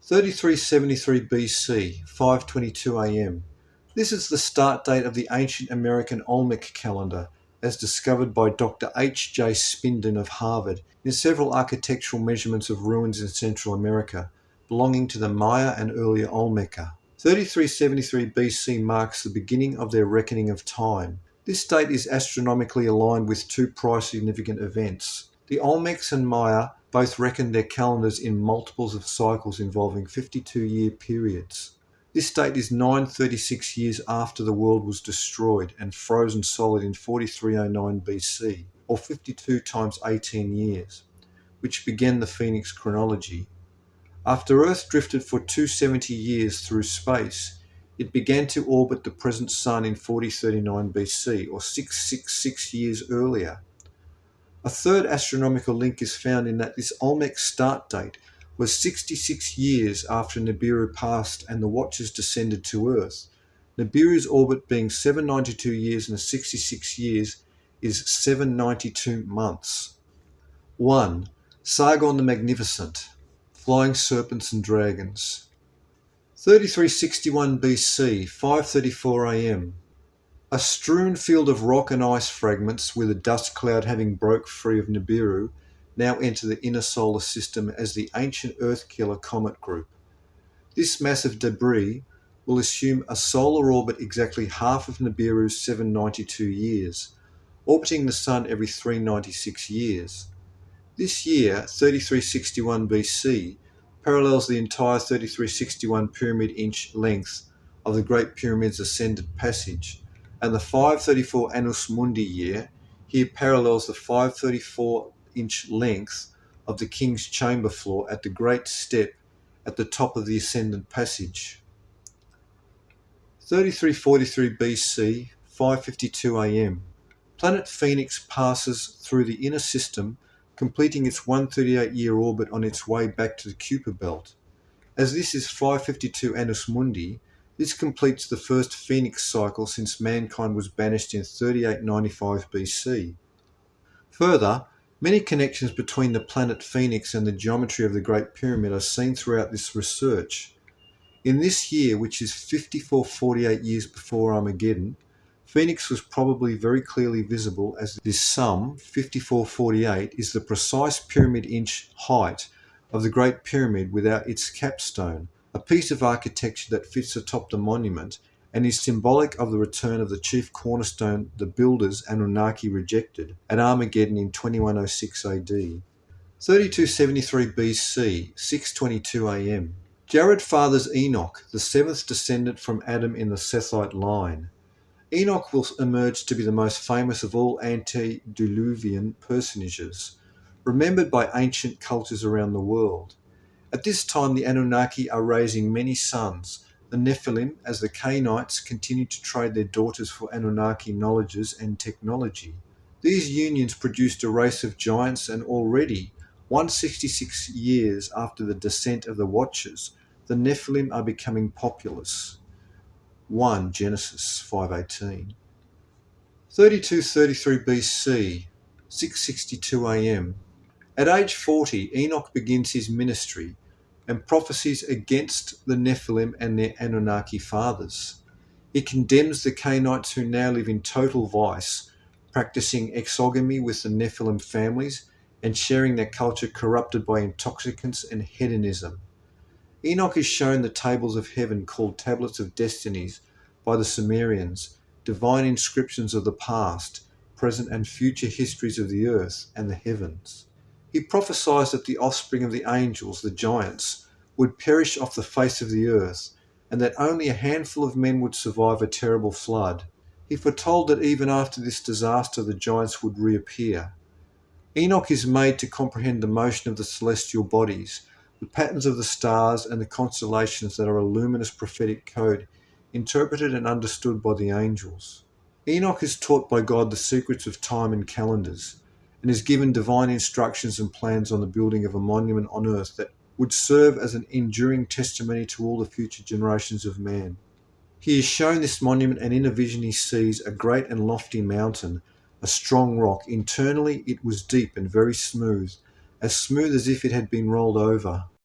3373 BC, 5:22 AM. This is the start date of the ancient American Olmec calendar, as discovered by Dr. H. J. Spinden of Harvard in several architectural measurements of ruins in Central America, belonging to the Maya and earlier Olmeca. 3373 BC marks the beginning of their reckoning of time. This date is astronomically aligned with two prior significant events. The Olmecs and Maya both reckoned their calendars in multiples of cycles involving 52-year periods. This date is 936 years after the world was destroyed and frozen solid in 4309 BC, or 52 times 18 years, which began the Phoenix chronology. After Earth drifted for 270 years through space, it began to orbit the present Sun in 4039 BC, or 666 years earlier. A third astronomical link is found in that this Olmec start date was 66 years after Nibiru passed and the Watchers descended to Earth. Nibiru's orbit being 792 years and 66 years is 792 months. 1. Sargon the Magnificent, Flying Serpents and Dragons. 3361 BC, 5:34 AM. A strewn field of rock and ice fragments, with a dust cloud having broke free of Nibiru, now enter the inner solar system as the ancient Earth-killer comet group. This massive debris will assume a solar orbit exactly half of Nibiru's 792 years, orbiting the Sun every 396 years. This year, 3361 BC, parallels the entire 3361 pyramid-inch length of the Great Pyramid's ascended passage, and the 534 Annus Mundi year here parallels the 534-inch length of the King's Chamber floor at the Great Step at the top of the ascended passage. 3343 BC, 5:52 AM. Planet Phoenix passes through the inner system, completing its 138-year orbit on its way back to the Kuiper belt. As this is 552 Annus Mundi, this completes the first Phoenix cycle since mankind was banished in 3895 BC. Further, many connections between the planet Phoenix and the geometry of the Great Pyramid are seen throughout this research. In this year, which is 5448 years before Armageddon, Phoenix was probably very clearly visible, as this sum, 5448, is the precise pyramid-inch height of the Great Pyramid without its capstone, a piece of architecture that fits atop the monument and is symbolic of the return of the chief cornerstone the builders Anunnaki rejected at Armageddon in 2106 AD. 3273 BC, 6:22 AM. Jared fathers Enoch, the seventh descendant from Adam in the Sethite line. Enoch will emerge to be the most famous of all antediluvian personages, remembered by ancient cultures around the world. At this time, the Anunnaki are raising many sons, the Nephilim, as the Cainites continue to trade their daughters for Anunnaki knowledges and technology. These unions produced a race of giants, and already, 166 years after the descent of the Watchers, the Nephilim are becoming populous. 1 Genesis 5:18. 3233 BC, 6:62 AM. At age 40, Enoch begins his ministry and prophesies against the Nephilim and their Anunnaki fathers. He condemns the Cainites, who now live in total vice, practicing exogamy with the Nephilim families and sharing their culture corrupted by intoxicants and hedonism. Enoch is shown the tables of heaven, called tablets of destinies by the Sumerians, divine inscriptions of the past, present and future histories of the earth and the heavens. He prophesied that the offspring of the angels, the giants, would perish off the face of the earth, and that only a handful of men would survive a terrible flood. He foretold that even after this disaster the giants would reappear. Enoch is made to comprehend the motion of the celestial bodies, the patterns of the stars and the constellations that are a luminous prophetic code interpreted and understood by the angels. Enoch is taught by God the secrets of time and calendars, and is given divine instructions and plans on the building of a monument on earth that would serve as an enduring testimony to all the future generations of man. He is shown this monument, and in a vision he sees a great and lofty mountain, a strong rock. Internally it was deep and very smooth as if it had been rolled over.